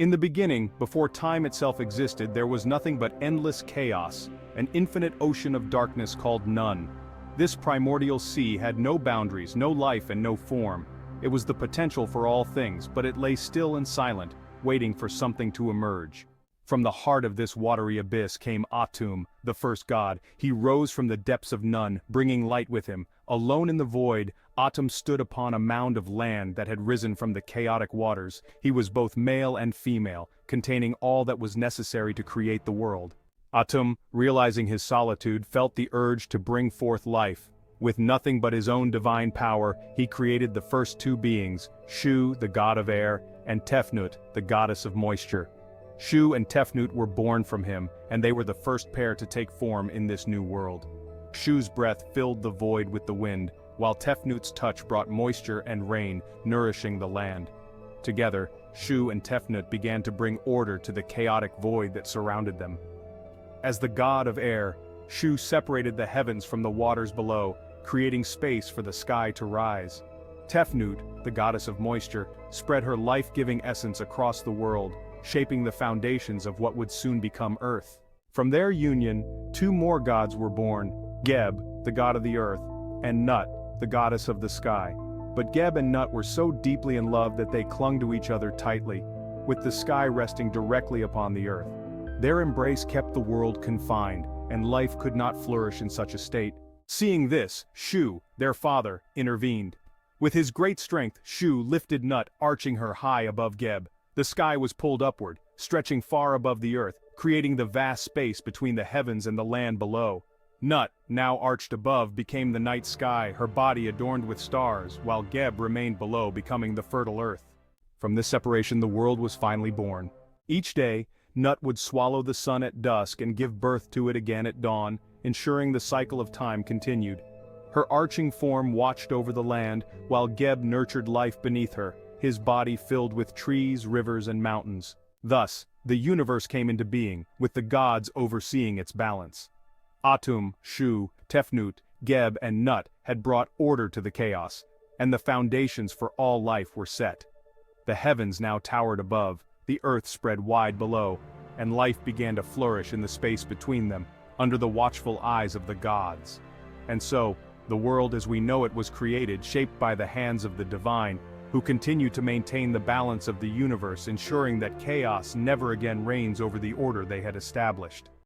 In the beginning, before time itself existed, there was nothing but endless chaos, an infinite ocean of darkness called none. This primordial sea had no boundaries, no life and no form. It was the potential for all things, but it lay still and silent, waiting for something to emerge. From the heart of this watery abyss came Atum, the first god. He rose from the depths of none, bringing light with him. Alone in the void, Atum stood upon a mound of land that had risen from the chaotic waters. He was both male and female, containing all that was necessary to create the world. Atum, realizing his solitude, felt the urge to bring forth life. With nothing but his own divine power, he created the first two beings, Shu, the god of air, and Tefnut, the goddess of moisture. Shu and Tefnut were born from him, and they were the first pair to take form in this new world. Shu's breath filled the void with the wind, while Tefnut's touch brought moisture and rain, nourishing the land. Together, Shu and Tefnut began to bring order to the chaotic void that surrounded them. As the god of air, Shu separated the heavens from the waters below, creating space for the sky to rise. Tefnut, the goddess of moisture, spread her life-giving essence across the world, shaping the foundations of what would soon become Earth. From their union, two more gods were born, Geb, the god of the earth, and Nut, the goddess of the sky. But Geb and Nut were so deeply in love that they clung to each other tightly, with the sky resting directly upon the earth. Their embrace kept the world confined, and life could not flourish in such a state. Seeing this, Shu, their father, intervened. With his great strength, Shu lifted Nut, arching her high above Geb. The sky was pulled upward, stretching far above the earth, creating the vast space between the heavens and the land below. Nut, now arched above, became the night sky, her body adorned with stars, while Geb remained below, becoming the fertile earth. From this separation the world was finally born. Each day, Nut would swallow the sun at dusk and give birth to it again at dawn, ensuring the cycle of time continued. Her arching form watched over the land, while Geb nurtured life beneath her, his body filled with trees, rivers, and mountains. Thus, the universe came into being, with the gods overseeing its balance. Atum, Shu, Tefnut, Geb, and Nut had brought order to the chaos, and the foundations for all life were set. The heavens now towered above, the earth spread wide below, and life began to flourish in the space between them, under the watchful eyes of the gods. And so, the world as we know it was created, shaped by the hands of the divine, who continue to maintain the balance of the universe, ensuring that chaos never again reigns over the order they had established.